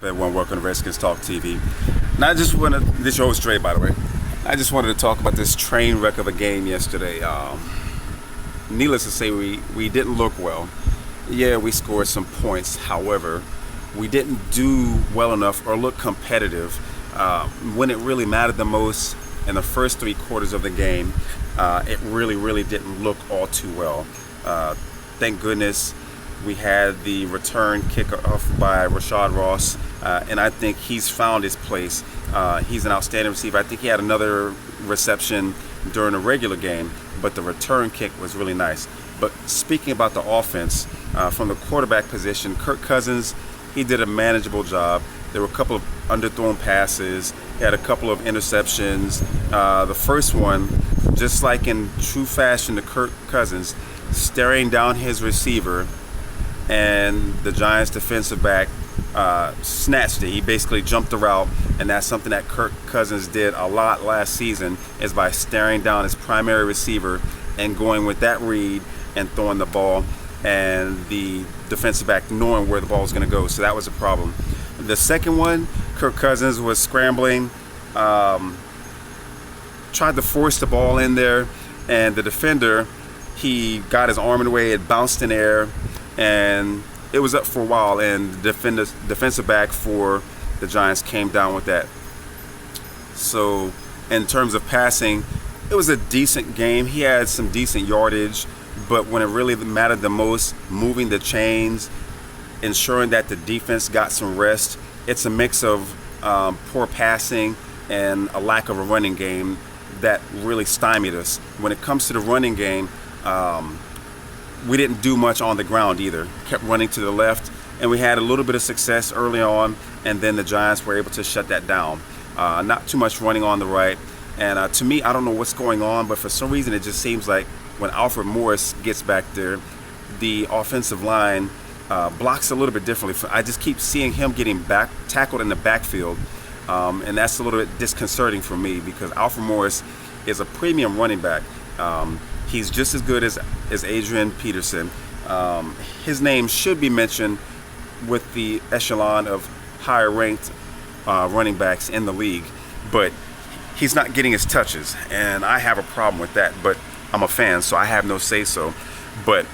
Everyone, welcome to Redskins Talk TV. And I just wanted, this show is Trey, by the way. I just wanted to talk about this train wreck of a game yesterday. Needless to say, we didn't look well. Yeah, we scored some points. However, we didn't do well enough or look competitive when it really mattered the most in the first 3 quarters of the game. It really didn't look all too well. Thank goodness we had the return kickoff by Rashad Ross, and I think he's found his place. He's an outstanding receiver. I think he had another reception during the regular game, but the return kick was really nice. But speaking about the offense, from the quarterback position, Kirk Cousins, he did a manageable job. There were a couple of underthrown passes. He had a couple of interceptions. The first one, just like in true fashion to Kirk Cousins, staring down his receiver, and the Giants defensive back snatched it. He basically jumped the route, and that's something that Kirk Cousins did a lot last season, is by staring down his primary receiver and going with that read and throwing the ball, and the defensive back knowing where the ball was going to go. So that was a problem. The second one, Kirk Cousins was scrambling, tried to force the ball in there, and the defender, he got his arm in the way, it bounced in air, and it was up for a while, and the defensive back for the Giants came down with that. So in terms of passing, it was a decent game. He had some decent yardage, but when it really mattered the most, moving the chains, ensuring that the defense got some rest, it's a mix of poor passing and a lack of a running game that really stymied us. When it comes to the running game, we didn't do much on the ground either. Kept running to the left, and we had a little bit of success early on, and then the Giants were able to shut that down. Not too much running on the right, and to me, I don't know what's going on, but for some reason it just seems like when Alfred Morris gets back there, the offensive line blocks a little bit differently. I just keep seeing him getting tackled in the backfield, and that's a little bit disconcerting for me, because Alfred Morris is a premium running back. He's just as good as Adrian Peterson. His name should be mentioned with the echelon of higher-ranked running backs in the league, but he's not getting his touches, and I have a problem with that. But I'm a fan, so I have no say-so. But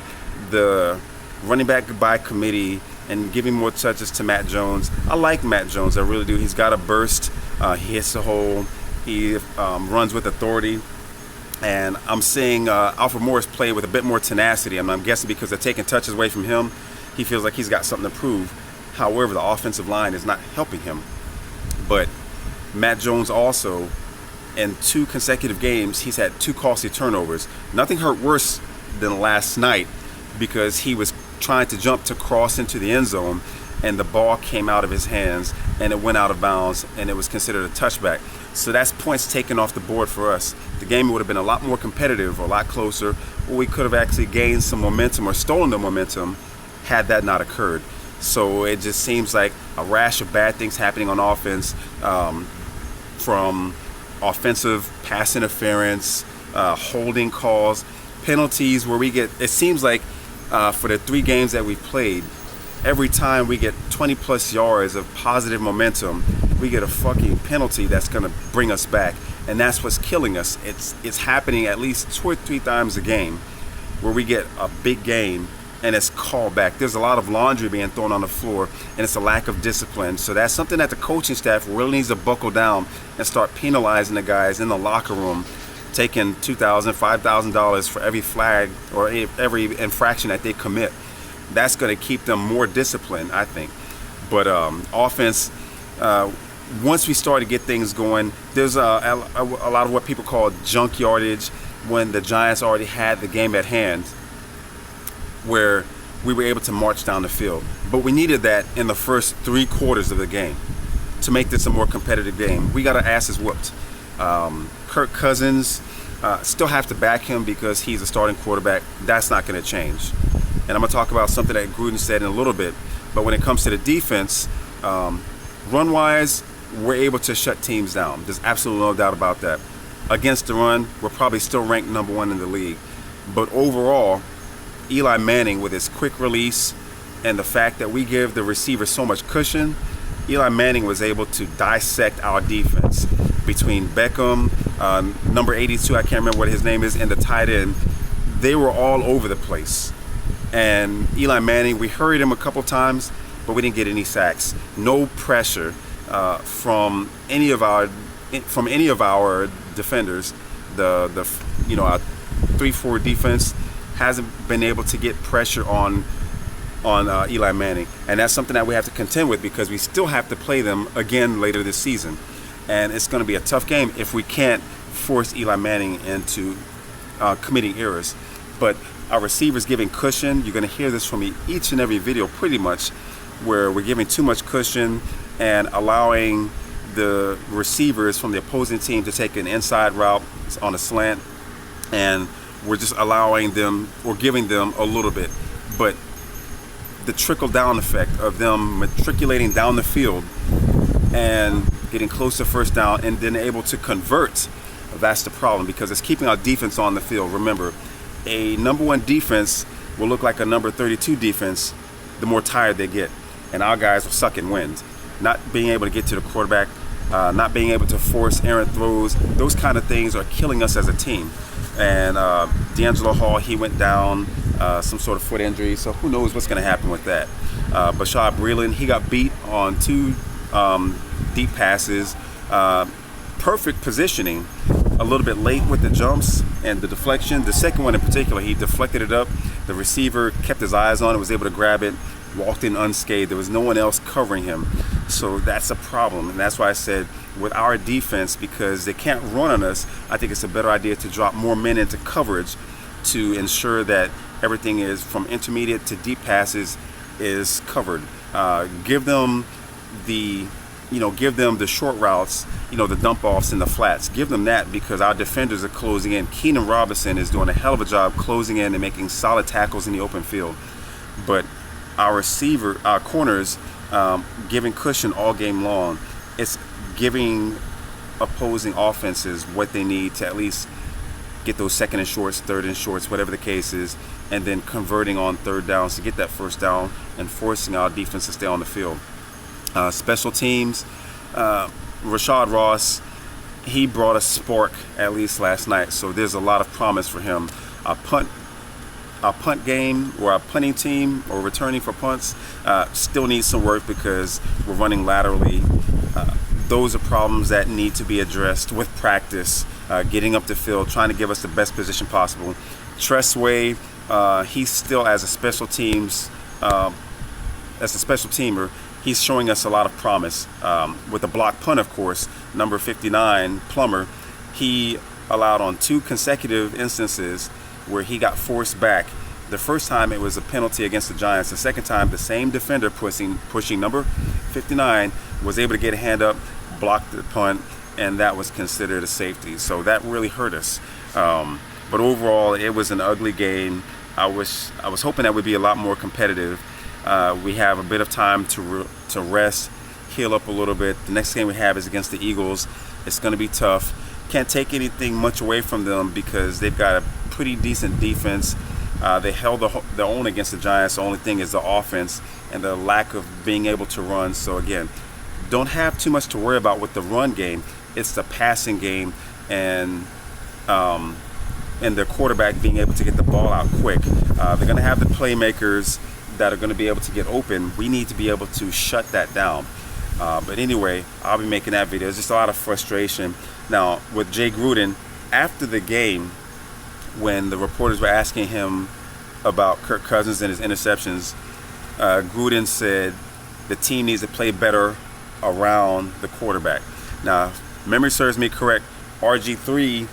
the running back by committee and giving more touches to Matt Jones, I like Matt Jones, I really do. He's got a burst. He hits the hole. He runs with authority. And I'm seeing Alfred Morris play with a bit more tenacity. I'm guessing because they're taking touches away from him, he feels like he's got something to prove. However, the offensive line is not helping him. But Matt Jones also, in 2 consecutive games, he's had 2 costly turnovers. Nothing hurt worse than last night, because he was trying to jump to cross into the end zone, and the ball came out of his hands, and it went out of bounds, and it was considered a touchback. So that's points taken off the board for us. The game would have been a lot more competitive, a lot closer, or we could have actually gained some momentum or stolen the momentum had that not occurred. So it just seems like a rash of bad things happening on offense, from offensive pass interference, holding calls, penalties where we get, it seems like for the 3 games that we've played, every time we get 20 plus yards of positive momentum, we get a fucking penalty that's going to bring us back. And that's what's killing us. It's happening at least 2 or 3 times a game where we get a big game and it's called back. There's a lot of laundry being thrown on the floor, and it's a lack of discipline. So that's something that the coaching staff really needs to buckle down and start penalizing the guys in the locker room, taking $2,000, $5,000 for every flag or every infraction that they commit. That's going to keep them more disciplined, I think. But offense, once we start to get things going, there's a lot of what people call junk yardage when the Giants already had the game at hand, where we were able to march down the field. But we needed that in the first 3 quarters of the game to make this a more competitive game. We got our asses whooped. Kirk Cousins, still have to back him because he's a starting quarterback. That's not going to change. And I'm going to talk about something that Gruden said in a little bit. But when it comes to the defense, run-wise, we're able to shut teams down. There's absolutely no doubt about that. Against the run, we're probably still ranked number 1 in the league. But overall, Eli Manning, with his quick release and the fact that we give the receiver so much cushion, Eli Manning was able to dissect our defense between Beckham, number 82, I can't remember what his name is, and the tight end. They were all over the place. And Eli Manning, we hurried him a couple times, but we didn't get any sacks. No pressure from any of our defenders. Our 3-4 defense hasn't been able to get pressure on Eli Manning, and that's something that we have to contend with because we still have to play them again later this season, and it's going to be a tough game if we can't force Eli Manning into committing errors. But our receivers giving cushion, you're going to hear this from me each and every video pretty much, where we're giving too much cushion and allowing the receivers from the opposing team to take an inside route on a slant, and we're just allowing them or giving them a little bit. But the trickle down effect of them matriculating down the field and getting close to first down and then able to convert, that's the problem, because it's keeping our defense on the field. Remember, a number 1 defense will look like a number 32 defense the more tired they get, and our guys will suck in wins. Not being able to get to the quarterback, not being able to force errant throws, those kind of things are killing us as a team. And D'Angelo Hall, he went down, some sort of foot injury, so who knows what's going to happen with that. Breeland, he got beat on 2 deep passes, perfect positioning, a little bit late with the jumps and the deflection. The second one in particular, he deflected it up. The receiver kept his eyes on it, was able to grab it, walked in unscathed. There was no one else covering him. So that's a problem, and that's why I said with our defense, because they can't run on us, I think it's a better idea to drop more men into coverage to ensure that everything is from intermediate to deep passes is covered. Give them the short routes, the dump offs and the flats. Give them that, because our defenders are closing in. Keenan Robinson is doing a hell of a job closing in and making solid tackles in the open field. But our corners, giving cushion all game long. It's giving opposing offenses what they need to at least get those second and shorts, third and shorts, whatever the case is, and then converting on third downs to get that first down and forcing our defense to stay on the field. Special teams, Rashad Ross, he brought a spark at least last night, so there's a lot of promise for him. Our punt game, or our punting team, or returning for punts, still needs some work because we're running laterally. Those are problems that need to be addressed with practice, getting up the field, trying to give us the best position possible. Tressway, he's still as a special teamer, he's showing us a lot of promise. With the block punt, of course, number 59, Plummer, he allowed on 2 consecutive instances where he got forced back. The first time it was a penalty against the Giants. The second time, the same defender pushing number 59 was able to get a hand up, block the punt, and that was considered a safety. So that really hurt us. But overall, it was an ugly game. I was hoping that would be a lot more competitive. We have a bit of time to rest, heal up a little bit. The next game we have is against the Eagles. It's going to be tough. Can't take anything much away from them because they've got a pretty decent defense. They held their own against the Giants. The only thing is the offense and the lack of being able to run. So again, don't have too much to worry about with the run game. It's the passing game and their quarterback being able to get the ball out quick. They're going to have the playmakers that are going to be able to get open. We need to be able to shut that down. But anyway, I'll be making that video. It's just a lot of frustration. Now, with Jay Gruden, after the game, when the reporters were asking him about Kirk Cousins and his interceptions, Gruden said the team needs to play better around the quarterback. Now, if memory serves me correct, RG3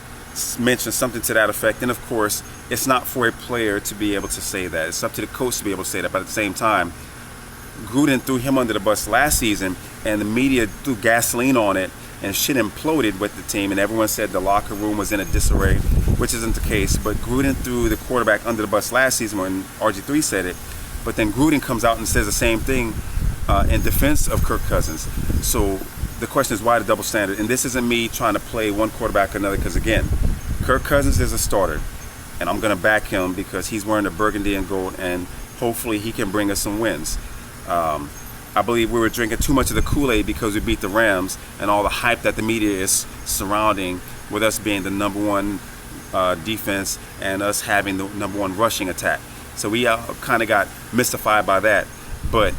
mentioned something to that effect, and of course, it's not for a player to be able to say that. It's up to the coach to be able to say that. But at the same time, Gruden threw him under the bus last season, and the media threw gasoline on it, and shit imploded with the team, and everyone said the locker room was in a disarray, which isn't the case. But Gruden threw the quarterback under the bus last season when RG3 said it, but then Gruden comes out and says the same thing in defense of Kirk Cousins. So the question is, why the double standard? And this isn't me trying to play one quarterback or another, because again, Kirk Cousins is a starter, and I'm going to back him because he's wearing the burgundy and gold, and hopefully he can bring us some wins. I believe we were drinking too much of the Kool-Aid because we beat the Rams, and all the hype that the media is surrounding with us being the #1 defense and us having the #1 rushing attack. So we kind of got mystified by that. But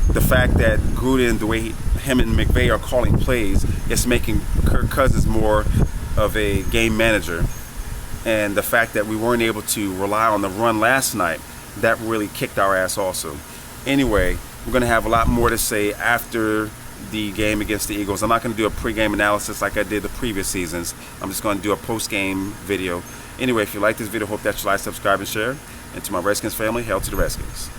the fact that Gruden, the way him and McVay are calling plays, it's making Kirk Cousins more of a game manager. And the fact that we weren't able to rely on the run last night, that really kicked our ass also. Anyway, we're going to have a lot more to say after the game against the Eagles. I'm not going to do a pre-game analysis like I did the previous seasons. I'm just going to do a post-game video. Anyway, if you like this video, hope that you like, subscribe, and share. And to my Redskins family, hail to the Redskins.